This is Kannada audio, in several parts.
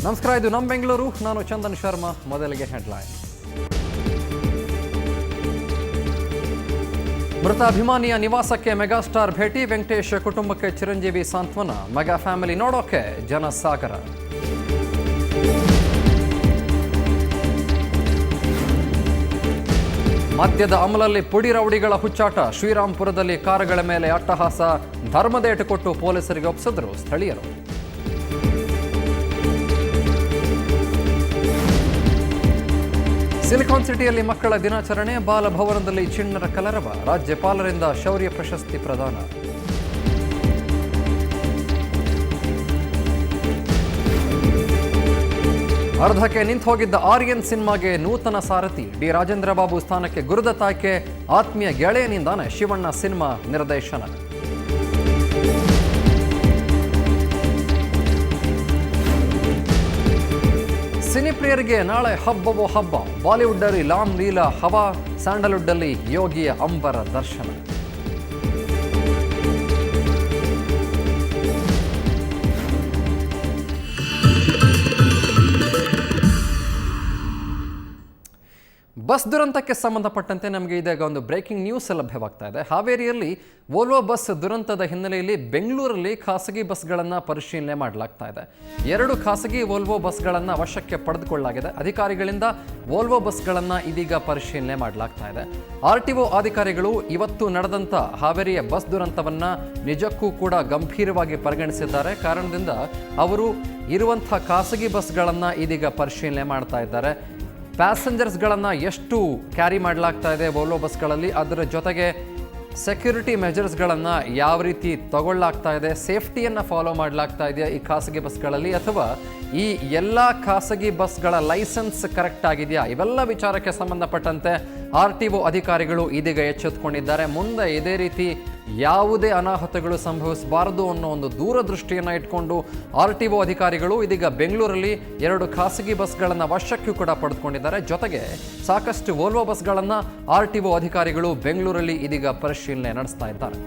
ನಮಸ್ಕಾರ, ಇದು ನಮ್ಮ ಬೆಂಗಳೂರು. ನಾನು ಚಂದನ್ ಶರ್ಮಾ. ಮೊದಲಿಗೆ ಹೆಡ್ಲೈನ್. ಮೃತ ಅಭಿಮಾನಿಯ ನಿವಾಸಕ್ಕೆ ಮೆಗಾಸ್ಟಾರ್ ಭೇಟಿ. ವೆಂಕಟೇಶ್ ಕುಟುಂಬಕ್ಕೆ ಚಿರಂಜೀವಿ ಸಾಂತ್ವನ. ಮೆಗಾ ಫ್ಯಾಮಿಲಿ ನೋಡೋಕೆ ಜನಸಾಗರ. ಮದ್ಯದ ಅಮಲಲ್ಲಿ ಪುಡಿ ರೌಡಿಗಳ ಹುಚ್ಚಾಟ. ಶ್ರೀರಾಂಪುರದಲ್ಲಿ ಕಾರುಗಳ ಮೇಲೆ ಅಟ್ಟಹಾಸ. ಧರ್ಮದೇಟು ಕೊಟ್ಟು ಪೊಲೀಸರಿಗೆ ಒಪ್ಪಿಸಿದ್ರು ಸ್ಥಳೀಯರು. ಸಿಲಿಕಾನ್ ಸಿಟಿಯಲ್ಲಿ ಮಕ್ಕಳ ದಿನಾಚರಣೆ. ಬಾಲಭವನದಲ್ಲಿ ಚಿಣ್ಣರ ಕಲರವ. ರಾಜ್ಯಪಾಲರಿಂದ ಶೌರ್ಯ ಪ್ರಶಸ್ತಿ ಪ್ರದಾನ. ಅರ್ಧಕ್ಕೆ ನಿಂತು ಹೋಗಿದ್ದ ಆರ್ಯನ್ ಸಿನಿಮಾಗೆ ನೂತನ ಸಾರಥಿ. ಡಿ ರಾಜೇಂದ್ರ ಬಾಬು ಸ್ಥಾನಕ್ಕೆ ಗುರುದತ್ ಆಯ್ಕೆ. ಆತ್ಮೀಯ ಗೆಳೆಯನಿಂದಾನೆ ಶಿವಣ್ಣ ಸಿನಿಮಾ ನಿರ್ದೇಶನ. ಸಿನಿಪ್ರಿಯರಿಗೆ ನಾಳೆ ಹಬ್ಬವೋ ಹಬ್ಬ. ಬಾಲಿವುಡ್ನಲ್ಲಿ ರಾಮ್ ಲೀಲಾ ಹವಾ. ಸ್ಯಾಂಡಲ್ವುಡ್ನಲ್ಲಿ ಯೋಗಿಯ ಅಂಬರ ದರ್ಶನ. ಬಸ್ ದುರಂತಕ್ಕೆ ಸಂಬಂಧಪಟ್ಟಂತೆ ನಮಗೆ ಇದೀಗ ಒಂದು ಬ್ರೇಕಿಂಗ್ ನ್ಯೂಸ್ ಲಭ್ಯವಾಗ್ತಾ ಇದೆ. ಹಾವೇರಿಯಲ್ಲಿ ವೋಲ್ವೋ ಬಸ್ ದುರಂತದ ಹಿನ್ನೆಲೆಯಲ್ಲಿ ಬೆಂಗಳೂರಲ್ಲಿ ಖಾಸಗಿ ಬಸ್ಗಳನ್ನು ಪರಿಶೀಲನೆ ಮಾಡಲಾಗ್ತಾ ಇದೆ. 2 ಖಾಸಗಿ ವೋಲ್ವೋ ಬಸ್ಗಳನ್ನು ವಶಕ್ಕೆ ಪಡೆದುಕೊಳ್ಳಲಾಗಿದೆ. ಅಧಿಕಾರಿಗಳಿಂದ ವೋಲ್ವೋ ಬಸ್ಗಳನ್ನು ಇದೀಗ ಪರಿಶೀಲನೆ ಮಾಡಲಾಗ್ತಾ ಇದೆ. RTO ಅಧಿಕಾರಿಗಳು ಇವತ್ತು ನಡೆದಂಥ ಹಾವೇರಿಯ ಬಸ್ ದುರಂತವನ್ನು ನಿಜಕ್ಕೂ ಕೂಡ ಗಂಭೀರವಾಗಿ ಪರಿಗಣಿಸಿದ್ದಾರೆ. ಕಾರಣದಿಂದ ಅವರು ಇರುವಂಥ ಖಾಸಗಿ ಬಸ್ಗಳನ್ನು ಇದೀಗ ಪರಿಶೀಲನೆ ಮಾಡ್ತಾ ಇದ್ದಾರೆ. ಪ್ಯಾಸೆಂಜರ್ಸ್ಗಳನ್ನು ಎಷ್ಟು ಕ್ಯಾರಿ ಮಾಡಲಾಗ್ತಾ ಇದೆ ವೋಲ್ವೋ ಬಸ್ಗಳಲ್ಲಿ, ಅದರ ಜೊತೆಗೆ ಸೆಕ್ಯೂರಿಟಿ ಮೆಜರ್ಸ್ಗಳನ್ನು ಯಾವ ರೀತಿ ತಗೊಳ್ಳಾಗ್ತಾ ಇದೆ, ಸೇಫ್ಟಿಯನ್ನು ಫಾಲೋ ಮಾಡಲಾಗ್ತಾ ಇದೆಯಾ ಈ ಖಾಸಗಿ ಬಸ್ಗಳಲ್ಲಿ, ಅಥವಾ ಈ ಎಲ್ಲ ಖಾಸಗಿ ಬಸ್ಗಳ ಲೈಸೆನ್ಸ್ ಕರೆಕ್ಟ್ ಆಗಿದೆಯಾ, ಇವೆಲ್ಲ ವಿಚಾರಕ್ಕೆ ಸಂಬಂಧಪಟ್ಟಂತೆ RTO ಅಧಿಕಾರಿಗಳು ಇದೀಗ ಎಚ್ಚೆತ್ತುಕೊಂಡಿದ್ದಾರೆ. ಮುಂದೆ ಇದೇ ರೀತಿ ಯಾವುದೇ ಅನಾಹುತಗಳು ಸಂಭವಿಸಬಾರದು ಅನ್ನೋ ಒಂದು ದೂರದೃಷ್ಟಿಯನ್ನು ಇಟ್ಕೊಂಡು RTO ಅಧಿಕಾರಿಗಳು ಇದೀಗ ಬೆಂಗಳೂರಲ್ಲಿ 2 ಖಾಸಗಿ ಬಸ್ಗಳನ್ನು ವಶಕ್ಕೂ ಕೂಡ ಪಡೆದುಕೊಂಡಿದ್ದಾರೆ. ಜೊತೆಗೆ ಸಾಕಷ್ಟು ವೋಲ್ವೋ ಬಸ್ಗಳನ್ನು RTO ಅಧಿಕಾರಿಗಳು ಬೆಂಗಳೂರಲ್ಲಿ ಇದೀಗ ಪರಿಶೀಲನೆ ನಡೆಸ್ತಾ ಇದ್ದಾರೆ.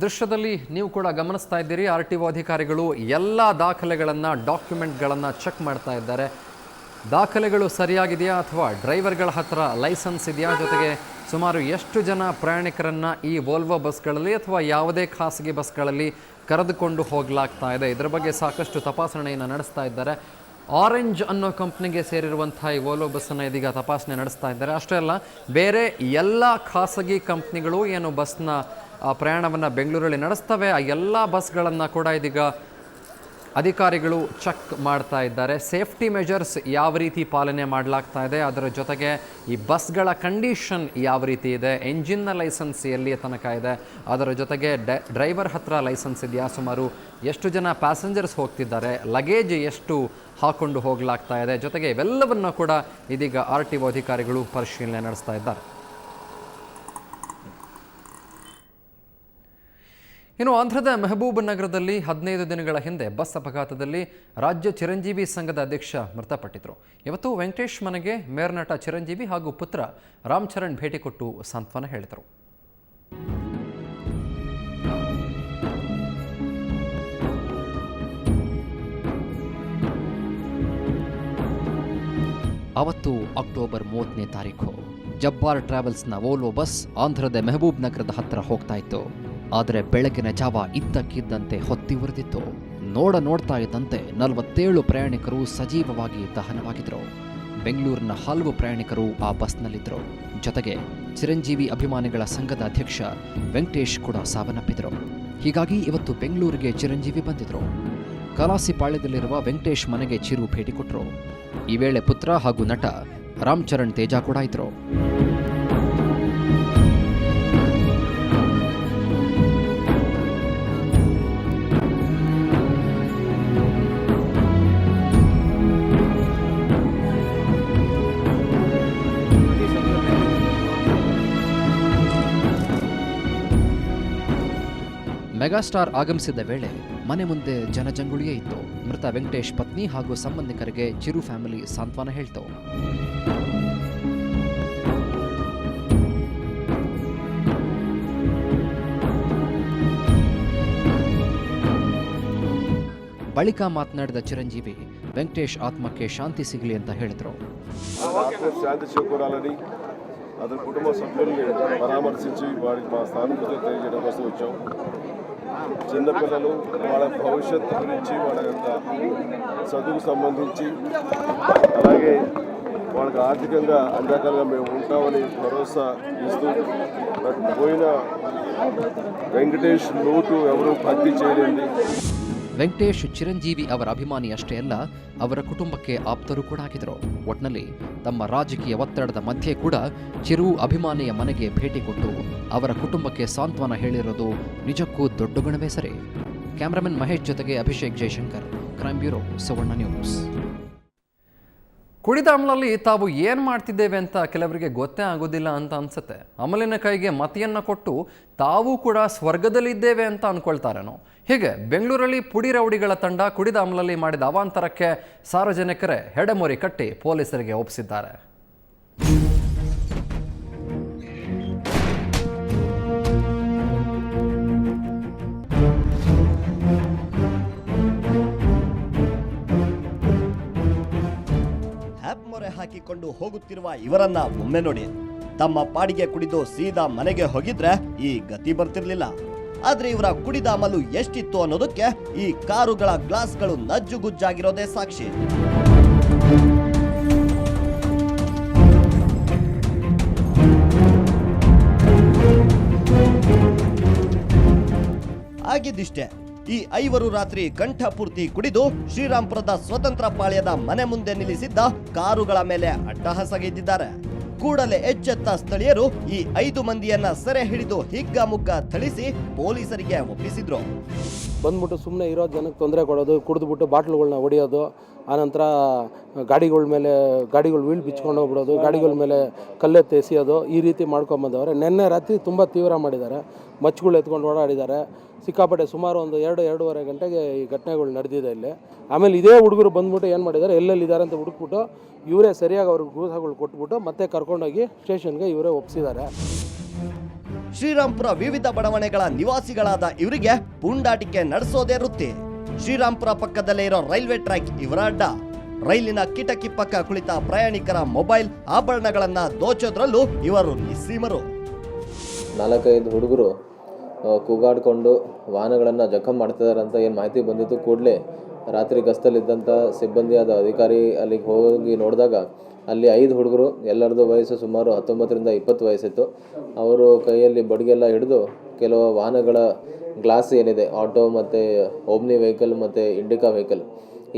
ದೃಶ್ಯದಲ್ಲಿ ನೀವು ಕೂಡ ಗಮನಿಸ್ತಾ ಇದ್ದೀರಿ. RTO ಅಧಿಕಾರಿಗಳು ಎಲ್ಲ ದಾಖಲೆಗಳನ್ನು, ಡಾಕ್ಯುಮೆಂಟ್ಗಳನ್ನು ಚೆಕ್ ಮಾಡ್ತಾ ಇದ್ದಾರೆ. ದಾಖಲೆಗಳು ಸರಿಯಾಗಿದೆಯಾ ಅಥವಾ ಡ್ರೈವರ್ಗಳ ಹತ್ರ ಲೈಸೆನ್ಸ್ ಇದೆಯಾ, ಜೊತೆಗೆ ಸುಮಾರು ಎಷ್ಟು ಜನ ಪ್ರಯಾಣಿಕರನ್ನು ಈ ವೋಲ್ವೋ ಬಸ್ಗಳಲ್ಲಿ ಅಥವಾ ಯಾವುದೇ ಖಾಸಗಿ ಬಸ್ಗಳಲ್ಲಿ ಕರೆದುಕೊಂಡು ಹೋಗಲಾಗ್ತಾ ಇದೆ, ಇದರ ಬಗ್ಗೆ ಸಾಕಷ್ಟು ತಪಾಸಣೆಯನ್ನು ನಡೆಸ್ತಾ ಇದ್ದಾರೆ. ಆರೆಂಜ್ ಅನ್ನೋ ಕಂಪ್ನಿಗೆ ಸೇರಿರುವಂಥ ಈ ವೋಲ್ವೋ ಬಸ್ಸನ್ನು ಇದೀಗ ತಪಾಸಣೆ ನಡೆಸ್ತಾ ಇದ್ದಾರೆ. ಅಷ್ಟೇ ಅಲ್ಲ, ಬೇರೆ ಎಲ್ಲ ಖಾಸಗಿ ಕಂಪ್ನಿಗಳು ಏನು ಬಸ್ನ ಪ್ರಯಾಣವನ್ನು ಬೆಂಗಳೂರಲ್ಲಿ ನಡೆಸ್ತವೆ, ಆ ಎಲ್ಲ ಬಸ್ಗಳನ್ನು ಕೂಡ ಇದೀಗ ಅಧಿಕಾರಿಗಳು ಚೆಕ್ ಮಾಡ್ತಾ ಇದ್ದಾರೆ. ಸೇಫ್ಟಿ ಮೆಜರ್ಸ್ ಯಾವ ರೀತಿ ಪಾಲನೆ ಮಾಡಲಾಗ್ತಾ ಇದೆ, ಅದರ ಜೊತೆಗೆ ಈ ಬಸ್ಗಳ ಕಂಡೀಷನ್ ಯಾವ ರೀತಿ ಇದೆ, ಎಂಜಿನ್ನ ಲೈಸೆನ್ಸ್ ಎಲ್ಲಿಯ ತನಕ ಇದೆ, ಅದರ ಜೊತೆಗೆ ಡ್ರೈವರ್ ಹತ್ರ ಲೈಸೆನ್ಸ್ ಇದೆಯಾ, ಸುಮಾರು ಎಷ್ಟು ಜನ ಪ್ಯಾಸೆಂಜರ್ಸ್ ಹೋಗ್ತಿದ್ದಾರೆ, ಲಗೇಜ್ ಎಷ್ಟು ಹಾಕೊಂಡು ಹೋಗಲಾಗ್ತಾ ಇದೆ, ಜೊತೆಗೆ ಇವೆಲ್ಲವನ್ನು ಕೂಡ ಇದೀಗ RTO ಅಧಿಕಾರಿಗಳು ಪರಿಶೀಲನೆ ನಡೆಸ್ತಾ ಇದ್ದಾರೆ. ಇನ್ನು ಆಂಧ್ರದ ಮೆಹಬೂಬ್ ನಗರದಲ್ಲಿ 15 ದಿನಗಳ ಹಿಂದೆ ಬಸ್ ಅಪಘಾತದಲ್ಲಿ ರಾಜ್ಯ ಚಿರಂಜೀವಿ ಸಂಘದ ಅಧ್ಯಕ್ಷ ಮೃತಪಟ್ಟಿದ್ದರು. ಇವತ್ತು ವೆಂಕಟೇಶ್ ಮನೆಗೆ ಮೇಯರ್ ನಟ ಚಿರಂಜೀವಿ ಹಾಗೂ ಪುತ್ರ ರಾಮ್ ಚರಣ್ ಭೇಟಿ ಕೊಟ್ಟು ಸಾಂತ್ವನ ಹೇಳಿದರು. ಅವತ್ತು ಅಕ್ಟೋಬರ್ 30ನೇ ತಾರೀಕು ಜಬ್ಬಾರ್ ಟ್ರಾವೆಲ್ಸ್ನ ವೋಲ್ವೋ ಬಸ್ ಆಂಧ್ರದ ಮೆಹಬೂಬ್ ನಗರದ ಹತ್ರ ಹೋಗ್ತಾ ಇತ್ತು. ಆದರೆ ಬೆಳಗಿನ ಜಾವ ಇದ್ದಕ್ಕಿದ್ದಂತೆ ಹೊತ್ತಿ ಉರಿದಿತ್ತು. ನೋಡ್ತಾ ಇದ್ದಂತೆ 47 ಪ್ರಯಾಣಿಕರು ಸಜೀವವಾಗಿ ದಹನವಾಗಿದ್ದರು. ಬೆಂಗಳೂರಿನ ಹಲವು ಪ್ರಯಾಣಿಕರು ಆ ಬಸ್ನಲ್ಲಿದ್ದರು. ಜೊತೆಗೆ ಚಿರಂಜೀವಿ ಅಭಿಮಾನಿಗಳ ಸಂಘದ ಅಧ್ಯಕ್ಷ ವೆಂಕಟೇಶ್ ಕೂಡ ಸಾವನ್ನಪ್ಪಿದರು. ಹೀಗಾಗಿ ಇವತ್ತು ಬೆಂಗಳೂರಿಗೆ ಚಿರಂಜೀವಿ ಬಂದಿದ್ರು. ಕಲಾಸಿಪಾಳ್ಯದಲ್ಲಿರುವ ವೆಂಕಟೇಶ್ ಮನೆಗೆ ಚಿರು ಭೇಟಿ ಕೊಟ್ಟರು. ಈ ವೇಳೆ ಪುತ್ರ ಹಾಗೂ ನಟ ರಾಮ್ ಚರಣ್ ತೇಜ ಕೂಡ ಇದ್ರು. ಮೆಗಾಸ್ಟಾರ್ ಆಗಮಿಸಿದ ವೇಳೆ ಮನೆ ಮುಂದೆ ಜನಜಂಗುಳಿಯೇ ಇತ್ತು. ಮೃತ ವೆಂಕಟೇಶ್ ಪತ್ನಿ ಹಾಗೂ ಸಂಬಂಧಿಕರಿಗೆ ಚಿರು ಫ್ಯಾಮಿಲಿ ಸಾಂತ್ವನ ಹೇಳ್ತು. ಬಳಿಕ ಮಾತನಾಡಿದ ಚಿರಂಜೀವಿ వెంకటేష్ ఆత్మకి శాంతి సిగలి ಅಂತ ಹೇಳಿದರು. శాంతి చేకూరాలని అతని కుటుంబ సభ్యుల్ని పరామర్శించి వారికి మా స్థానికులు తెలియజేయడం కోసం వచ్చాం. చిన్నపిల్లలు వాళ్ళ భవిష్యత్తు గురించి వాళ్ళ యొక్క చదువుకు సంబంధించి అలాగే వాళ్ళకి ఆర్థికంగా అందాకలుగా మేము ఉంటామని భరోసా ఇస్తూ పోయిన వెంకటేష్ లోటు ఎవరూ భర్తీ చేయలేండి. ವೆಂಕಟೇಶ್ ಚಿರಂಜೀವಿ ಅವರ ಅಭಿಮಾನಿ ಅಷ್ಟೇ ಅಲ್ಲ, ಅವರ ಕುಟುಂಬಕ್ಕೆ ಆಪ್ತರು ಕೂಡ ಆಗಿದ್ರು. ಒಟ್ನಲ್ಲಿ ತಮ್ಮ ರಾಜಕೀಯ ಒತ್ತಡದ ಮಧ್ಯೆ ಕೂಡ ಚಿರು ಅಭಿಮಾನಿಯ ಮನೆಗೆ ಭೇಟಿ ಕೊಟ್ಟು ಅವರ ಕುಟುಂಬಕ್ಕೆ ಸಾಂತ್ವನ ಹೇಳಿರೋದು ನಿಜಕ್ಕೂ ದೊಡ್ಡ ಗುಣವೇ ಸರಿ. ಕ್ಯಾಮರಾಮನ್ ಮಹೇಶ್ ಜೊತೆಗೆ ಅಭಿಷೇಕ್ ಜಯಶಂಕರ್, ಕ್ರೈಮ್ ಬ್ಯೂರೋ, ಸುವರ್ಣ ನ್ಯೂಸ್. ಕುಡಿದ ಅಮಲಲ್ಲಿ ತಾವು ಏನು ಮಾಡ್ತಿದ್ದೇವೆ ಅಂತ ಕೆಲವರಿಗೆ ಗೊತ್ತೇ ಆಗೋದಿಲ್ಲ ಅಂತ ಅನ್ಸುತ್ತೆ. ಅಮಲಿನ ಕೈಗೆ ಮತಿಯನ್ನು ಕೊಟ್ಟು ತಾವು ಕೂಡ ಸ್ವರ್ಗದಲ್ಲಿದ್ದೇವೆ ಅಂತ ಅಂದ್ಕೊಳ್ತಾರೇನೋ. ಹೀಗೆ ಬೆಂಗಳೂರಲ್ಲಿ ಪುಡಿ ರೌಡಿಗಳ ತಂಡ ಕುಡಿದ ಅಮಲಲ್ಲಿ ಮಾಡಿದ ಅವಾಂತರಕ್ಕೆ ಸಾರ್ವಜನಿಕರೇ ಹೆಡೆಮೊರಿ ಕಟ್ಟಿ ಪೊಲೀಸರಿಗೆ ಒಪ್ಪಿಸಿದ್ದಾರೆ. ಮೊರೆ ಹಾಕಿಕೊಂಡು ಹೋಗುತ್ತಿರುವ ಇವರನ್ನ ಒಮ್ಮೆ ನೋಡಿ. ತಮ್ಮ ಪಾಡಿಗೆ ಕುಡಿದು ಸೀದಾ ಮನೆಗೆ ಹೋಗಿದ್ರೆ ಈ ಗತಿ ಬರ್ತಿರ್ಲಿಲ್ಲ. ಆದ್ರೆ ಇವರ ಕುಡಿದ ಅಮಲು ಎಷ್ಟಿತ್ತು ಅನ್ನೋದಕ್ಕೆ ಈ ಕಾರುಗಳ ಗ್ಲಾಸ್ಗಳು ನಜ್ಜುಗುಜ್ಜಾಗಿರೋದೇ ಸಾಕ್ಷಿ. ಆಗಿದ್ದಿಷ್ಟೇ, ಈ ಐವರು ರಾತ್ರಿ ಕಂಠಪೂರ್ತಿ ಕುಡಿದು ಶ್ರೀರಾಂಪುರದ ಸ್ವತಂತ್ರ ಪಾಳ್ಯದ ಮನೆ ಮುಂದೆ ನಿಲ್ಲಿಸಿದ್ದ ಕಾರುಗಳ ಮೇಲೆ ಅಟ್ಟಹಾಸಗೆದ್ದಿದ್ದಾರೆ. ಕೂಡಲೇ ಎಚ್ಚೆತ್ತ ಸ್ಥಳೀಯರು ಈ 5 ಮಂದಿಯನ್ನ ಸೆರೆ ಹಿಡಿದು ಹಿಗ್ಗಾಮುಗ್ಗಾ ಥಳಿಸಿ ಪೊಲೀಸರಿಗೆ ಒಪ್ಪಿಸಿದ್ರು. ಬಂದ್ಬಿಟ್ಟು ಸುಮ್ಮನೆ ಇರೋ ಜನಕ್ಕೆ ತೊಂದರೆ ಕೊಡೋದು, ಕುಡಿದ್ಬಿಟ್ಟು ಬಾಟ್ಲುಗಳನ್ನ ಹೊಡೆಯೋದು, ಆನಂತರ ಗಾಡಿಗಳು ವೀಲ್ ಬಿಚ್ಕೊಂಡು ಹೋಗ್ಬಿಡೋದು, ಗಾಡಿಗಳ ಮೇಲೆ ಕಲ್ಲೆತ್ತಿ ಎಸೆಯೋದು, ಈ ರೀತಿ ಮಾಡ್ಕೊಂಬಂದವ್ರೆ. ನಿನ್ನೆ ರಾತ್ರಿ ತುಂಬ ತೀವ್ರ ಮಾಡಿದ್ದಾರೆ. ಮಚ್ಚುಗಳು ಎತ್ಕೊಂಡು ಓಡಾಡಿದ್ದಾರೆ. ಸಿಕ್ಕಾಪಟ್ಟೆ ಸುಮಾರು ಒಂದು 2-2.5 ಗಂಟೆಗೆ ಈ ಘಟನೆಗಳು ನಡೆದಿದೆ ಇಲ್ಲಿ. ಆಮೇಲೆ ಇದೇ ಹುಡುಗರು ಬಂದ್ಬಿಟ್ಟು ಏನು ಮಾಡಿದ್ದಾರೆ, ಎಲ್ಲೆಲ್ಲಿದ್ದಾರೆ ಅಂತ ಹುಡುಕ್ಬಿಟ್ಟು ಇವರೇ ಸರಿಯಾಗಿ ಅವ್ರಿಗೆ ಗೂಸಗಳು ಕೊಟ್ಬಿಟ್ಟು ಮತ್ತೆ ಕರ್ಕೊಂಡೋಗಿ ಸ್ಟೇಷನ್ಗೆ ಇವರೇ ಒಪ್ಪಿಸಿದ್ದಾರೆ. ಶ್ರೀರಾಂಪುರ ವಿವಿಧ ಬಡಾವಣೆಗಳ ನಿವಾಸಿಗಳಾದ ಇವರಿಗೆ ಪುಂಡಾಟಿಕೆ ನಡೆಸೋದೇ ವೃತ್ತಿ. ಶ್ರೀರಾಂಪುರ ಪಕ್ಕದಲ್ಲೇ ಇರೋ ರೈಲ್ವೆ ಟ್ರ್ಯಾಕ್ ಇವರ ಅಡ್ಡ. ರೈಲಿನ ಕಿಟಕಿ ಪಕ್ಕ ಕುಳಿತ ಪ್ರಯಾಣಿಕರ ಮೊಬೈಲ್ ಆಭರಣಗಳನ್ನ ದೋಚೋದ್ರಲ್ಲೂ ಇವರು ನಿಸ್ಸೀಮರು. 4-5 ಹುಡುಗರು ಕೂಗಾಡಿಕೊಂಡು ವಾಹನಗಳನ್ನು ಜಖಂ ಮಾಡ್ತಿದ್ದಾರೆ ಅಂತ ಏನು ಮಾಹಿತಿ ಬಂದಿತ್ತು. ಕೂಡಲೇ ರಾತ್ರಿ ಗಸ್ತಲ್ಲಿದ್ದಂಥ ಸಿಬ್ಬಂದಿಯಾದ ಅಧಿಕಾರಿ ಅಲ್ಲಿಗೆ ಹೋಗಿ ನೋಡಿದಾಗ ಅಲ್ಲಿ 5 ಹುಡುಗರು, ಎಲ್ಲರದ್ದು ವಯಸ್ಸು ಸುಮಾರು 19ರಿಂದ 20 ವಯಸ್ಸಿತ್ತು. ಅವರು ಕೈಯಲ್ಲಿ ಬಡಿಗೆಲ್ಲ ಹಿಡಿದು ಕೆಲವು ವಾಹನಗಳ ಗ್ಲಾಸ್ ಏನಿದೆ, ಆಟೋ ಮತ್ತು ಓಮ್ನಿ ವೆಹಿಕಲ್ ಮತ್ತು ಇಂಡಿಕಾ ವೆಹಿಕಲ್,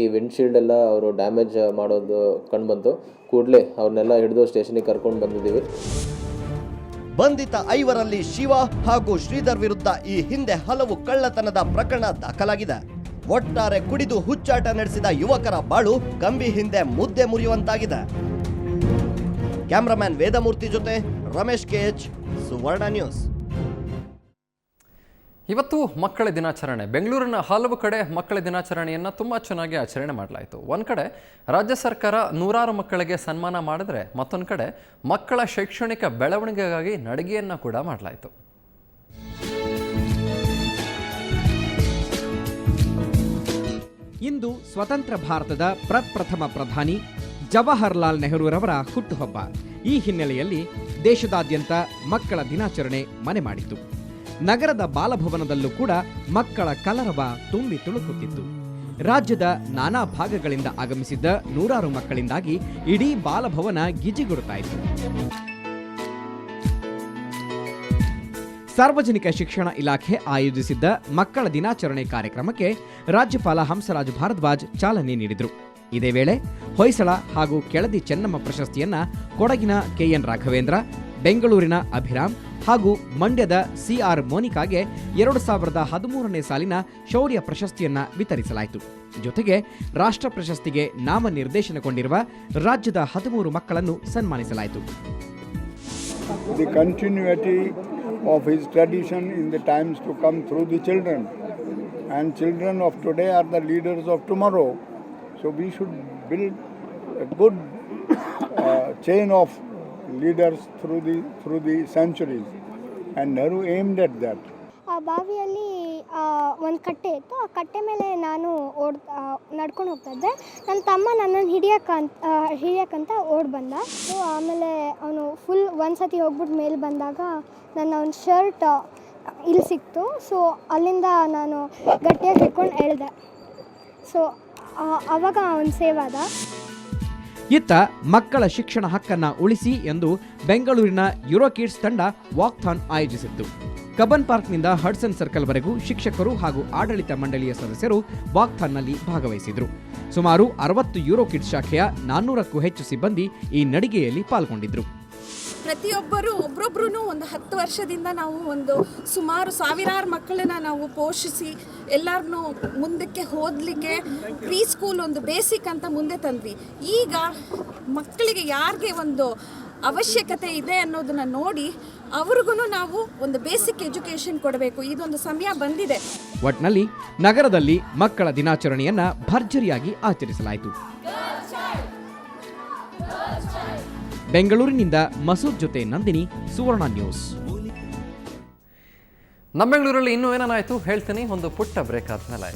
ಈ ವಿಂಡ್ಶೀಲ್ಡ್ ಎಲ್ಲ ಅವರು ಡ್ಯಾಮೇಜ್ ಮಾಡೋದು ಕಂಡುಬಂತು. ಕೂಡಲೇ ಅವ್ರನ್ನೆಲ್ಲ ಹಿಡಿದು ಸ್ಟೇಷನಿಗೆ ಕರ್ಕೊಂಡು ಬಂದಿದ್ದೀವಿ. ಬಂಧಿತ 5ರಲ್ಲಿ ಶಿವ ಹಾಗೂ ಶ್ರೀಧರ್ ವಿರುದ್ಧ ಈ ಹಿಂದೆ ಹಲವು ಕಳ್ಳತನದ ಪ್ರಕರಣ ದಾಖಲಾಗಿದೆ. ಒಟ್ಟಾರೆ ಕುಡಿದು ಹುಚ್ಚಾಟ ನಡೆಸಿದ ಯುವಕರ ಬಾಳು ಕಂಬಿ ಹಿಂದೆ ಮುದ್ದೆ ಮುರಿಯುವಂತಾಗಿದೆ. ಕ್ಯಾಮರಾಮನ್ ವೇದಮೂರ್ತಿ ಜೊತೆ ರಮೇಶ್ KH, ಸುವರ್ಣ ನ್ಯೂಸ್. ಇವತ್ತು ಮಕ್ಕಳ ದಿನಾಚರಣೆ. ಬೆಂಗಳೂರಿನ ಹಲವು ಕಡೆ ಮಕ್ಕಳ ದಿನಾಚರಣೆಯನ್ನು ತುಂಬ ಚೆನ್ನಾಗಿ ಆಚರಣೆ ಮಾಡಲಾಯಿತು. ಒಂದು ಕಡೆ ರಾಜ್ಯ ಸರ್ಕಾರ 100 ಮಕ್ಕಳಿಗೆ ಸನ್ಮಾನ ಮಾಡಿದ್ರೆ, ಮತ್ತೊಂದು ಕಡೆ ಮಕ್ಕಳ ಶೈಕ್ಷಣಿಕ ಬೆಳವಣಿಗೆಗಾಗಿ ನಡಿಗೆಯನ್ನು ಕೂಡ ಮಾಡಲಾಯಿತು. ಇಂದು ಸ್ವತಂತ್ರ ಭಾರತದ ಪ್ರಪ್ರಥಮ ಪ್ರಧಾನಿ ಜವಾಹರ್ಲಾಲ್ ನೆಹರೂರವರ ಹುಟ್ಟುಹಬ್ಬ. ಈ ಹಿನ್ನೆಲೆಯಲ್ಲಿ ದೇಶದಾದ್ಯಂತ ಮಕ್ಕಳ ದಿನಾಚರಣೆ ಮನೆ ಮಾಡಿತು. ನಗರದ ಬಾಲಭವನದಲ್ಲೂ ಕೂಡ ಮಕ್ಕಳ ಕಲರವ ತುಂಬಿ ತುಳುಕುತ್ತಿತ್ತು. ರಾಜ್ಯದ ನಾನಾ ಭಾಗಗಳಿಂದ ಆಗಮಿಸಿದ್ದ 100 ಮಕ್ಕಳಿಂದಾಗಿ ಇಡೀ ಬಾಲಭವನ ಗಿಜಿಗುಡುತ್ತಾಯಿತು. ಸಾರ್ವಜನಿಕ ಶಿಕ್ಷಣ ಇಲಾಖೆ ಆಯೋಜಿಸಿದ್ದ ಮಕ್ಕಳ ದಿನಾಚರಣೆ ಕಾರ್ಯಕ್ರಮಕ್ಕೆ ರಾಜ್ಯಪಾಲ ಹಂಸರಾಜ್ ಭಾರದ್ವಾಜ್ ಚಾಲನೆ ನೀಡಿದರು. ಇದೇ ವೇಳೆ ಹೊಯ್ಸಳ ಹಾಗೂ ಕೆಳದಿ ಚೆನ್ನಮ್ಮ ಪ್ರಶಸ್ತಿಯನ್ನ ಕೊಡಗಿನ KN ರಾಘವೇಂದ್ರ, ಬೆಂಗಳೂರಿನ ಅಭಿರಾಮ್ ಹಾಗೂ ಮಂಡ್ಯದ CR ಮೋನಿಕಾಗೆ 2013ನೇ ಸಾಲಿನ ಶೌರ್ಯ ಪ್ರಶಸ್ತಿಯನ್ನ ವಿತರಿಸಲಾಯಿತು. ಜೊತೆಗೆ ರಾಷ್ಟ್ರ ಪ್ರಶಸ್ತಿಗೆ ನಾಮನಿರ್ದೇಶನಗೊಂಡಿರುವ ರಾಜ್ಯದ 13 ಮಕ್ಕಳನ್ನು ಸನ್ಮಾನಿಸಲಾಯಿತು. The continuity of his tradition in the times to come through the children. And children of today are the leaders of tomorrow. So we should build a good chain of leaders through the centuries. And Nehru aimed at that. ಆ ಬಾವಿಯಲ್ಲಿ ಒಂದು ಕಟ್ಟೆ ಇತ್ತು. ಆ ಕಟ್ಟೆ ಮೇಲೆ ನಾನು ನಡ್ಕೊಂಡು ಹೋಗ್ತಾ ಇದ್ದೆ. ನನ್ನ ತಮ್ಮ ನನ್ನನ್ನು ಹಿಡಿಯೋಕ್ಕಂತ ಓಡಿ ಬಂದ. ಸೊ ಆಮೇಲೆ ಅವನು ಫುಲ್ ಒಂದು ಸತಿ ಹೋಗ್ಬಿಟ್ಟು ಮೇಲೆ ಬಂದಾಗ ನನ್ನ ಅವ್ನ ಶರ್ಟ್ ಇಲ್ಲಿ ಸಿಕ್ತು. ಸೊ ಅಲ್ಲಿಂದ ನಾನು ಗಟ್ಟಿಯಾಗಿ ಹಿಡ್ಕೊಂಡು ಎಳೆದೆ. ಸೊ ಆವಾಗ ಅವನು ಸೇವ್ ಆದ. ಇತ್ತ ಮಕ್ಕಳ ಶಿಕ್ಷಣ ಹಕ್ಕನ್ನ ಉಳಿಸಿ ಎಂದು ಬೆಂಗಳೂರಿನ ಯುರೋಕಿಡ್ಸ್ ತಂಡ ವಾಕ್ಥಾನ್ ಆಯೋಜಿಸಿತ್ತು. ಕಬ್ಬನ್ ಪಾರ್ಕ್ನಿಂದ ಹಡ್ಸನ್ ಸರ್ಕಲ್ವರೆಗೂ ಶಿಕ್ಷಕರು ಹಾಗೂ ಆಡಳಿತ ಮಂಡಳಿಯ ಸದಸ್ಯರು ವಾಕ್ಥಾನ್ನಲ್ಲಿ ಭಾಗವಹಿಸಿದರು. ಸುಮಾರು 60 ಯುರೋಕಿಡ್ಸ್ ಶಾಖೆಯ 400ಕ್ಕೂ ಹೆಚ್ಚು ಸಿಬ್ಬಂದಿ ಈ ನಡಿಗೆಯಲ್ಲಿ ಪಾಲ್ಗೊಂಡಿದ್ದರು. ಪ್ರತಿಯೊಬ್ಬರು ಒಬ್ಬೊಬ್ರು ಒಂದು 10 ವರ್ಷದಿಂದ ನಾವು ಒಂದು ಸುಮಾರು ಸಾವಿರಾರು ಮಕ್ಕಳನ್ನ ನಾವು ಪೋಷಿಸಿ ಎಲ್ಲರನ್ನೂ ಮುಂದಕ್ಕೆ ಹೋದಲಿಕ್ಕೆ ಪ್ರೀ ಸ್ಕೂಲ್ ಒಂದು ಬೇಸಿಕ್ ಅಂತ ಮುಂದೆ ತಂದ್ವಿ. ಈಗ ಮಕ್ಕಳಿಗೆ ಯಾರಿಗೆ ಒಂದು ಅವಶ್ಯಕತೆ ಇದೆ ಅನ್ನೋದನ್ನ ನೋಡಿ ಅವ್ರಿಗೂ ನಾವು ಒಂದು ಬೇಸಿಕ್ ಎಜುಕೇಷನ್ ಕೊಡಬೇಕು. ಇದೊಂದು ಸಮಯ ಬಂದಿದೆ. ಒಟ್ನಲ್ಲಿ ನಗರದಲ್ಲಿ ಮಕ್ಕಳ ದಿನಾಚರಣೆಯನ್ನ ಭರ್ಜರಿಯಾಗಿ ಆಚರಿಸಲಾಯಿತು. ಬೆಂಗಳೂರಿನಿಂದ ಮಸೂದ್ ಜೊತೆ ನಂದಿನಿ, ಸುವರ್ಣ ನ್ಯೂಸ್. ನಮ್ಮ ಬೆಂಗಳೂರಲ್ಲಿ ಇನ್ನೂ ಏನಾಯ್ತು ಹೇಳ್ತೀನಿ, ಒಂದು ಪುಟ್ಟ ಬ್ರೇಕ್ ಆದ್ಮೇಲೆ.